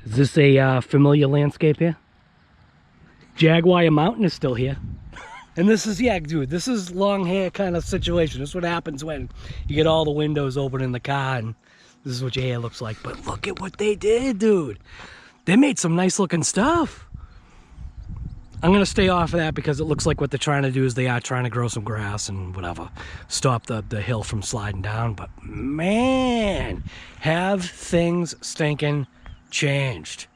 Is this a familiar landscape here? Jaguar Mountain is still here. And this is, yeah, dude, this is long hair kind of situation. This is what happens when you get all the windows open in the car and this is what your hair looks like. But look at what they did, dude. They made some nice looking stuff. I'm gonna stay off of that because it looks like what they're trying to do is they are trying to grow some grass and whatever, stop the hill from sliding down. But man, have things stinking changed.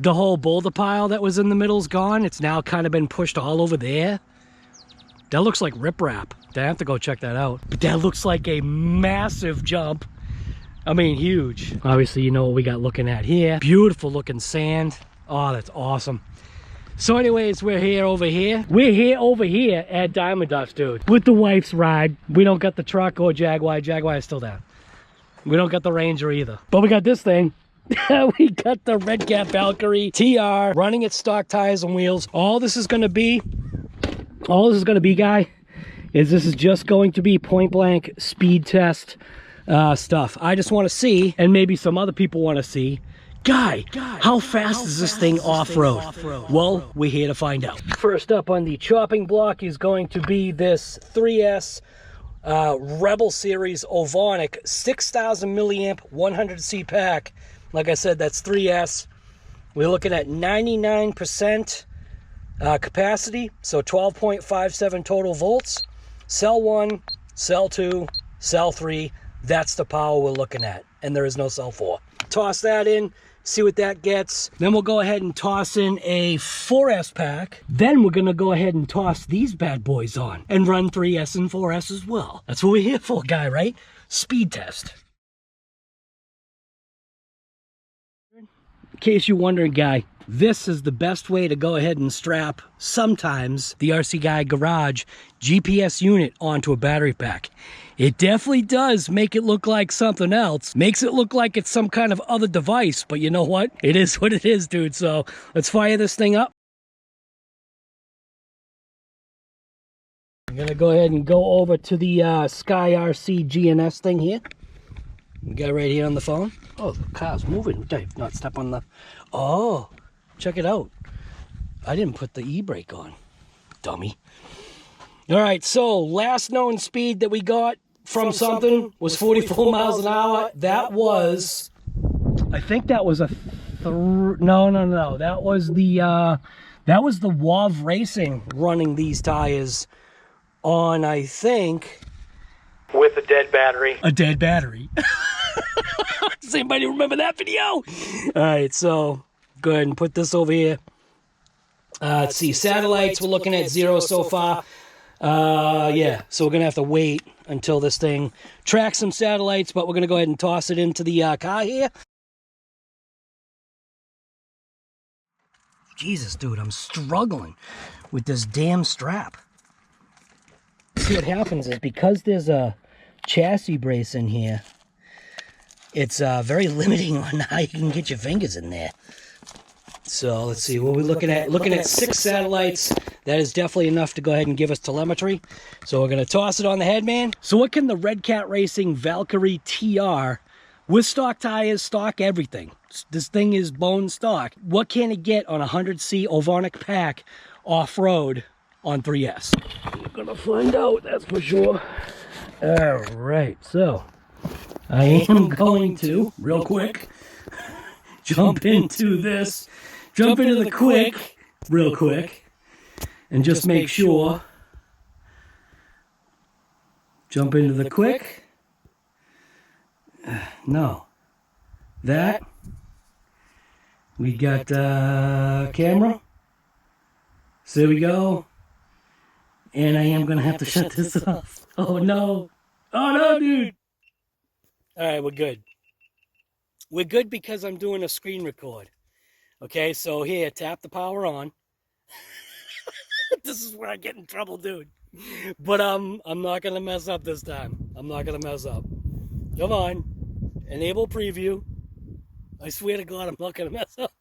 The whole boulder pile that was in the middle's gone. It's now kind of been pushed all over there. That looks like riprap. I have to go check that out. But that looks like a massive jump. I mean, huge. Obviously, you know what we got looking at here. Beautiful looking sand. Oh, that's awesome. So anyways, we're here over here. We're here over here at Diamond Dust, dude. With the wife's ride. We don't got the truck or Jaguar. Jaguar is still down. We don't got the Ranger either. But we got this thing. We got the Red Cat Valkyrie TR running its stock tires and wheels. All this is going to be, guy, is this is just going to be point blank speed test stuff. I just want to see, and maybe some other people want to see, Guy, how fast is this thing off-road? Well, we're here to find out. First up on the chopping block is going to be this 3S Rebel Series Ovonic 6,000 milliamp 100C pack. Like I said, that's 3S. We're looking at 99% capacity, so 12.57 total volts. Cell 1, Cell 2, Cell 3, that's the power we're looking at. And there is no Cell 4. Toss that in, see what that gets. Then we'll go ahead and toss in a 4S pack. Then we're gonna go ahead and toss these bad boys on and run 3S and 4S as well. That's what we're here for, guy, right? Speed test. In case you're wondering, guy, this is the best way to go ahead and strap sometimes the RC Guy Garage GPS unit onto a battery pack. It definitely does make it look like something else. Makes it look like it's some kind of other device, but you know what? It is what it is, dude. So let's fire this thing up. I'm gonna go ahead and go over to the SKYRC GNS thing here. We got it right here on the phone. Oh, the car's moving. Did not step on the... Oh, check it out. I didn't put the e-brake on. Dummy. All right, so last known speed that we got from something was 44 miles an hour. That was... I think that was a... No. That was the WAV Racing running these tires on, I think... With a dead battery. A dead battery. Does anybody remember that video? All right, so go ahead and put this over here. Let's see, satellites, we're looking at 0 so far. Yeah, so we're going to have to wait until this thing tracks some satellites, but we're going to go ahead and toss it into the car here. Jesus, dude, I'm struggling with this damn strap. See, what happens is because there's a chassis brace in here, it's very limiting on how you can get your fingers in there. So let's see what we're looking at. Looking at 6 satellites. That is definitely enough to go ahead and give us telemetry. So we're going to toss it on the head, man. So what can the Red Cat Racing Valkyrie TR with stock tires, stock everything? This thing is bone stock. What can it get on a 100C Ovonic pack off-road on 3S? We're gonna find out, that's for sure. All right, so I am going to, real quick, jump into the quick, real quick, and just make sure. Jump into the quick. No. That. We got camera. So there we go. And I am going to have to shut this off. Oh, no. Oh, no, dude. All right, we're good. We're good because I'm doing a screen record. Okay, so here, tap the power on. This is where I get in trouble, dude. But I'm not going to mess up this time. I'm not going to mess up. Come on. Enable preview. I swear to God, I'm not going to mess up.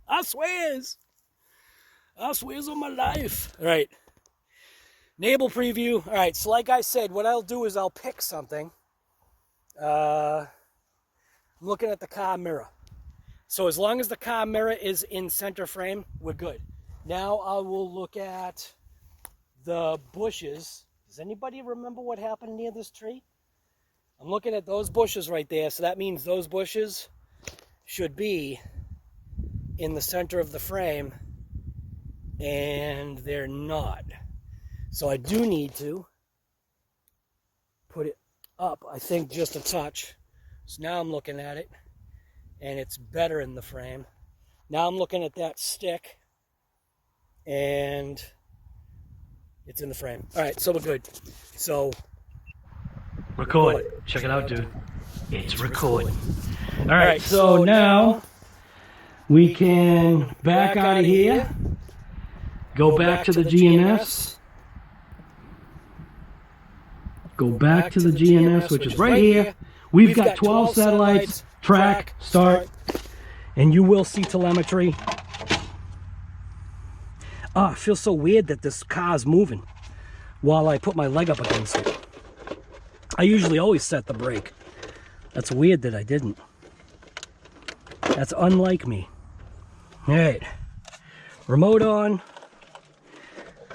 I swears. I swears on my life. All right. Enable preview. All right, so like I said, what I'll do is I'll pick something. I'm looking at the car mirror. So as long as the car mirror is in center frame, we're good. Now I will look at the bushes. Does anybody remember what happened near this tree? I'm looking at those bushes right there, so that means those bushes should be in the center of the frame, and they're not. So I do need to put it up, I think, just a touch. So now I'm looking at it, and it's better in the frame. Now I'm looking at that stick, and it's in the frame. All right, so we're good. So record. Check it out, dude. It's recording. All right, so now we can back out of here, go back to the GNS, go back to the GNS, which is right here. We've got 12 satellites, track, start, and you will see telemetry. Oh, it feels so weird that this car's moving while I put my leg up against it. I usually always set the brake. That's weird that I didn't. That's unlike me. All right, remote on,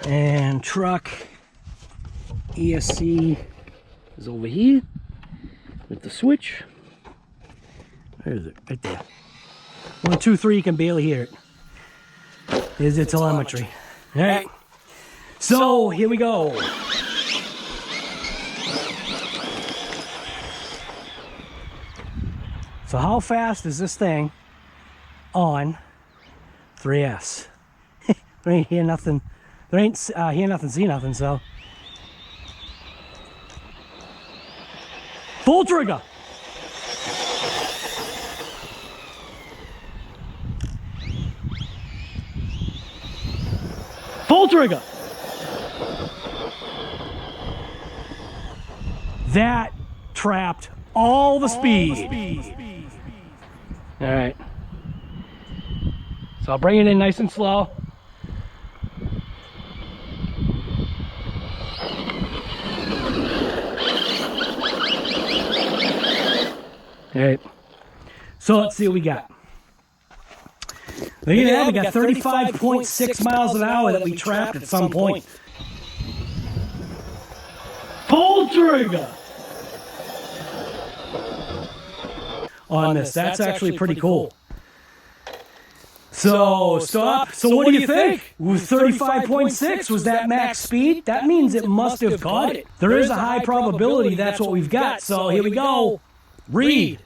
and truck ESC is over here with the switch. Where is it? Right there. 1, 2, 3, you can barely hear it. Here's the telemetry. All right, so here we go. So how fast is this thing on 3S? There ain't hear nothing. There ain't hear nothing, see nothing, so. Full trigger. Full trigger. That trapped all the speed. All right. So I'll bring it in nice and slow. All right. So let's see what we got. Look at that, we got 35.6 miles an hour that we trapped at some point. Pull trigger on this. That's actually pretty cool. So stop. So what do you think? 35.6 was that max speed? That means it must have caught it. There is a high probability that's what we've got. So here we go. Read.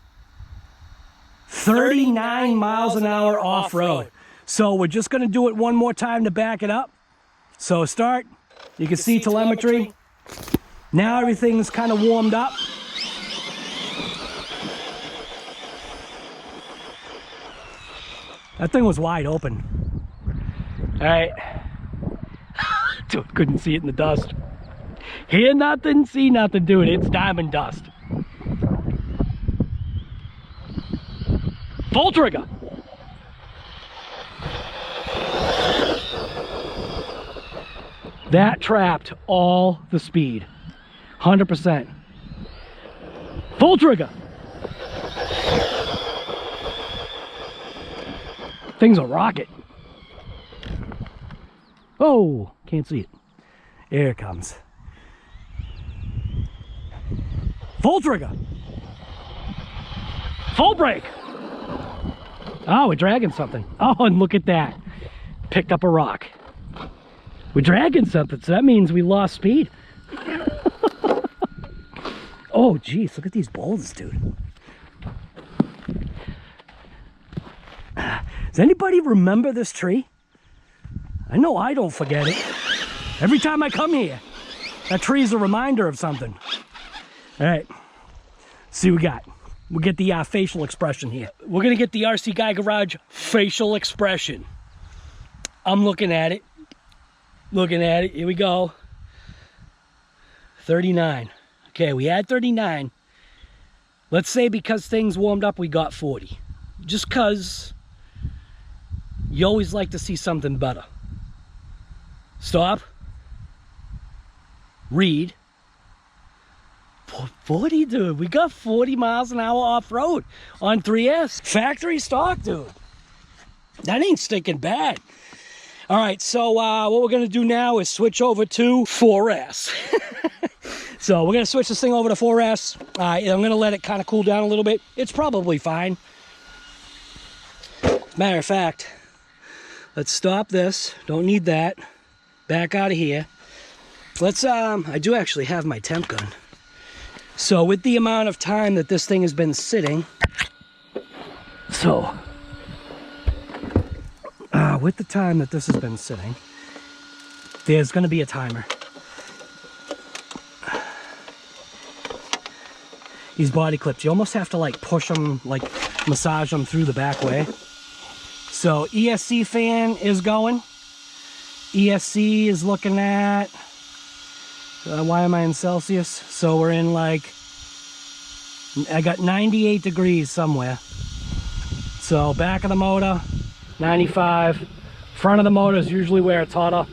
39 miles an hour off-road. So we're just going to do it one more time to back it up. So start. You can see telemetry. Now everything's kind of warmed up. That thing was wide open. All right. Dude, couldn't see it in the dust. Hear nothing, see nothing, dude. It's diamond dust. Full trigger. That trapped all the speed. 100%. Full trigger. Thing's a rocket. Oh, can't see it. Here it comes. Full trigger. Full brake. Oh, we're dragging something. Oh, and look at that. Picked up a rock. We're dragging something, so that means we lost speed. Oh, geez, look at these boulders, dude. Does anybody remember this tree? I know I don't forget it. Every time I come here, that tree is a reminder of something. All right, see what we got. We'll get the facial expression here. We're gonna get the RC Guy Garage facial expression. I'm looking at it. Looking at it, here we go. 39. Okay, we had 39. Let's say because things warmed up, we got 40. Just cause you always like to see something better. Stop. Read. 40, dude. We got 40 miles an hour off-road on 3S. Factory stock, dude. That ain't stinking bad. All right, so what we're gonna do now is switch over to 4S. So we're gonna switch this thing over to 4S. I'm gonna let it kind of cool down a little bit. It's probably fine. Matter of fact, let's stop this. Don't need that. Back out of here. Let's, I do actually have my temp gun. So with the amount of time that this thing has been sitting, with the time that this has been sitting, there's going to be a timer. These body clips, you almost have to like push them, like massage them through the back way. So ESC fan is going. ESC is looking at, why am I in Celsius? So we're in like, I got 98 degrees somewhere. So back of the motor, 95. Front of the motor is usually where it's hotter.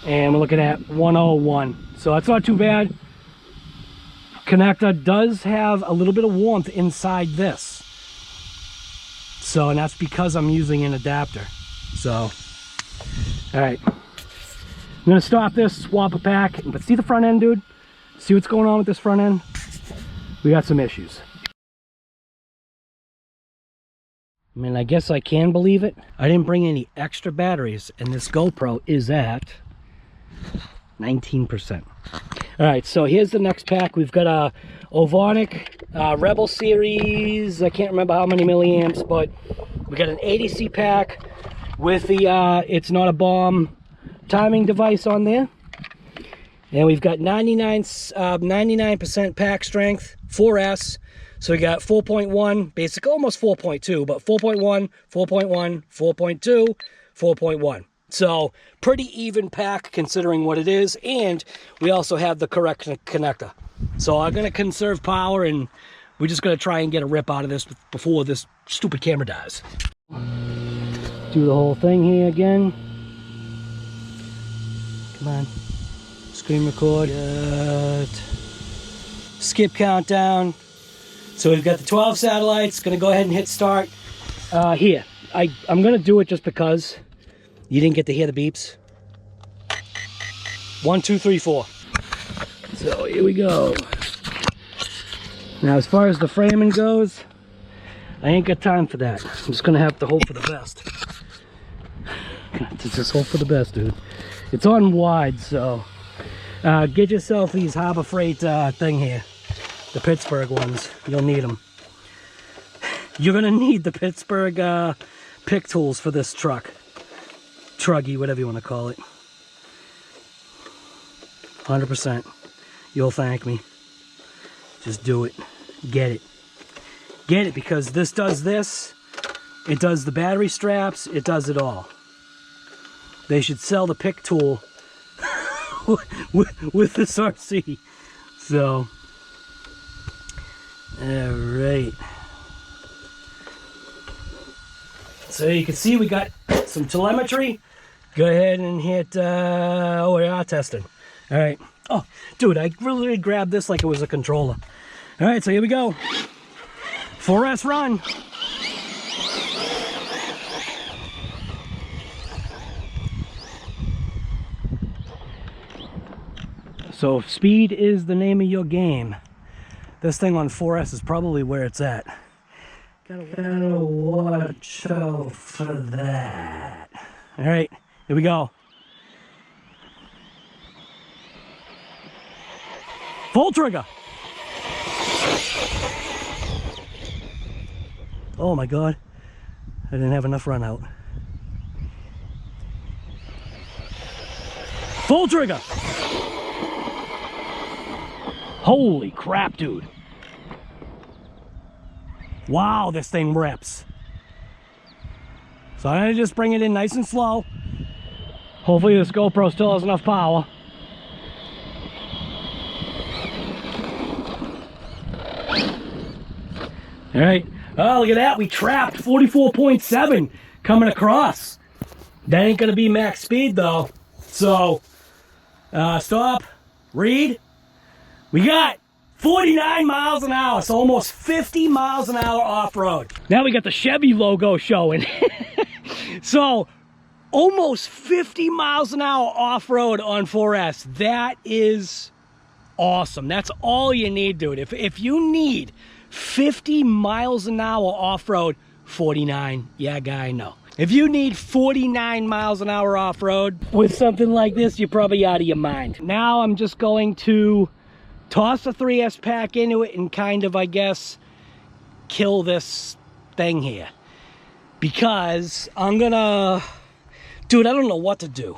And we're looking at 101. So that's not too bad. Connector does have a little bit of warmth inside this. So, and that's because I'm using an adapter. So, all right. I'm gonna stop this, swap it back, but see the front end, dude? See what's going on with this front end? We got some issues. I mean, I guess I can believe it. I didn't bring any extra batteries, and this GoPro is at 19%. All right, so here's the next pack. We've got a Ovonic Rebel series. I can't remember how many milliamps, but we got an ADC pack with the it's not a bomb timing device on there. And we've got 99% pack strength, 4S. So we got 4.1, basically almost 4.2, but 4.1, 4.1, 4.2, 4.1. So pretty even pack considering what it is. And we also have the correct connector. So I'm going to conserve power, and we're just going to try and get a rip out of this before this stupid camera dies. Do the whole thing here again. Come on. Screen record. Skip countdown. So we've got the 12 satellites. Gonna go ahead and hit start. Here, I'm gonna do it just because you didn't get to hear the beeps. 1, 2, 3, 4. So here we go. Now as far as the framing goes, I ain't got time for that. I'm just gonna have to hope for the best. Just hope for the best, dude. It's on wide, so get yourself these Harbor Freight thing here. The Pittsburgh ones. You'll need them. You're gonna need the Pittsburgh pick tools for this truck. Truggy, whatever you want to call it. 100%. You'll thank me. Just do it. Get it. Get it, because this does this. It does the battery straps. It does it all. They should sell the pick tool with this RC. So, alright. So you can see we got some telemetry. Go ahead and hit OER testing. Alright. Oh, dude, I really grabbed this like it was a controller. Alright, so here we go. 4S run. So speed is the name of your game. This thing on 4S is probably where it's at. Gotta watch out for that. All right, here we go. Full trigger. Oh my God, I didn't have enough run out. Full trigger. Holy crap, dude. Wow, this thing rips. So I'm gonna just bring it in nice and slow. Hopefully this GoPro still has enough power. All right. Oh, look at that. We trapped 44.7 coming across. That ain't gonna be max speed though. So, stop, read. We got 49 miles an hour, so almost 50 miles an hour off-road. Now we got the Chevy logo showing. So almost 50 miles an hour off-road on 4S. That is awesome. That's all you need, dude. If you need 50 miles an hour off-road, 49, yeah, guy, no. If you need 49 miles an hour off-road with something like this, you're probably out of your mind. Now I'm just going to toss a 3S pack into it and kind of, I guess, kill this thing here. Because I'm gonna... Dude, I don't know what to do.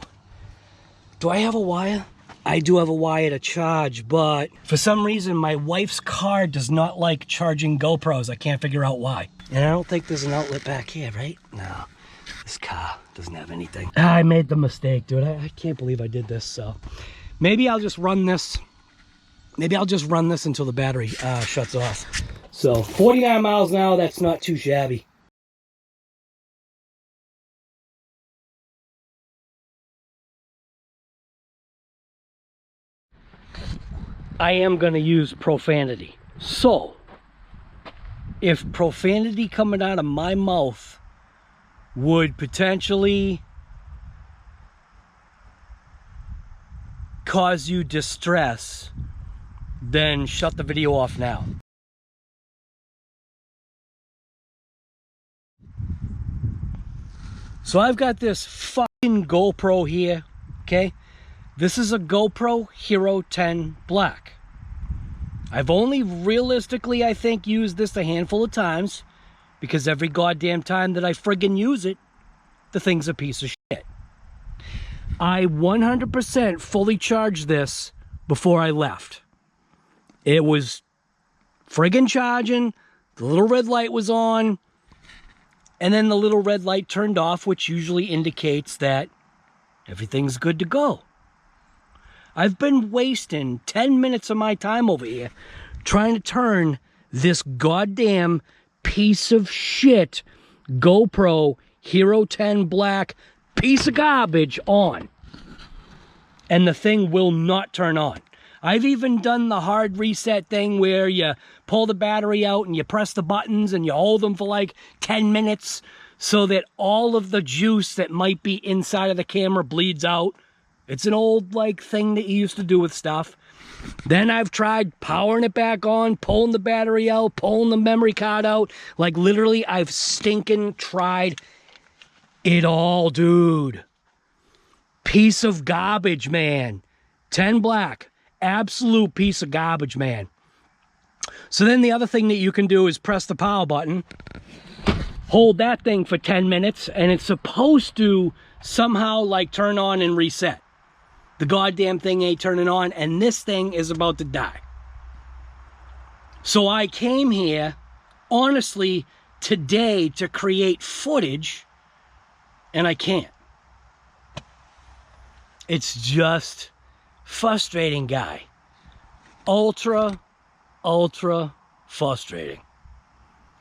Do I have a wire? I do have a wire to charge, but for some reason my wife's car does not like charging GoPros. I can't figure out why. And I don't think there's an outlet back here, right? No. This car doesn't have anything. I made the mistake, dude. I can't believe I did this, so... Maybe I'll just run this. Maybe I'll just run this until the battery shuts off. So, 49 miles an hour, that's not too shabby. I am going to use profanity. So, if profanity coming out of my mouth would potentially cause you distress, then shut the video off now. So I've got this fucking GoPro here, okay? This is a GoPro Hero 10 Black. I've only realistically, I think, used this a handful of times because every goddamn time that I friggin' use it, the thing's a piece of shit. I 100% fully charged this before I left. It was friggin' charging, the little red light was on, and then the little red light turned off, which usually indicates that everything's good to go. I've been wasting 10 minutes of my time over here trying to turn this goddamn piece of shit GoPro Hero 10 Black piece of garbage on. And the thing will not turn on. I've even done the hard reset thing where you pull the battery out and you press the buttons and you hold them for like 10 minutes so that all of the juice that might be inside of the camera bleeds out. It's an old like thing that you used to do with stuff. Then I've tried powering it back on, pulling the battery out, pulling the memory card out. Like literally I've stinking tried it all, dude. Piece of garbage, man. 10 Black. Absolute piece of garbage, man. So then the other thing that you can do is press the power button. Hold that thing for 10 minutes. And it's supposed to somehow like turn on and reset. The goddamn thing ain't turning on. And this thing is about to die. So I came here, honestly, today to create footage. And I can't. It's just frustrating, guy. Ultra frustrating.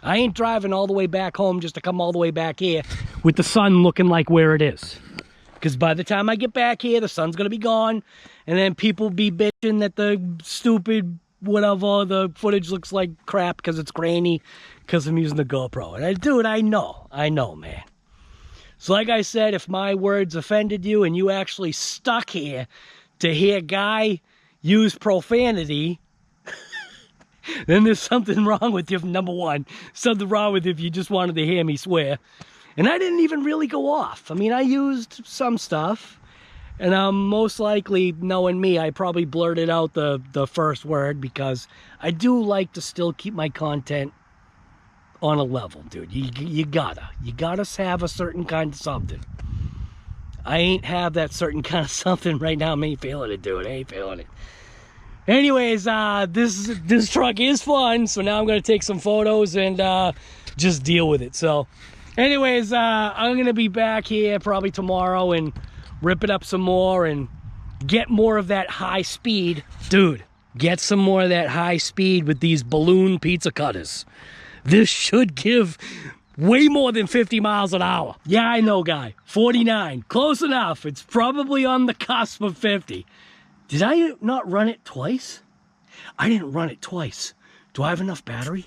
I ain't driving all the way back home just to come all the way back here with the sun looking like where it is. Because by the time I get back here, the sun's going to be gone. And then people be bitching that the stupid whatever, the footage looks like crap because it's grainy because I'm using the GoPro. And dude, I know, man. So like I said, if my words offended you and you actually stuck here to hear Guy use profanity, then there's something wrong with you, number one. Something wrong with you if you just wanted to hear me swear. And I didn't even really go off. I mean, I used some stuff. And most likely, knowing me, I probably blurted out the first word because I do like to still keep my content on a level, dude. You gotta have a certain kind of something. I ain't have that certain kind of something right now. I ain't feeling it, dude. I ain't feeling it. Anyways, this truck is fun, so now I'm gonna take some photos and just deal with it. So anyways, I'm gonna be back here probably tomorrow and rip it up some more and get more of that high speed. Dude, get some more of that high speed with these balloon pizza cutters. This should give way more than 50 miles an hour. Yeah, I know, Guy. 49. Close enough. It's probably on the cusp of 50. Did I not run it twice? I didn't run it twice. Do I have enough battery?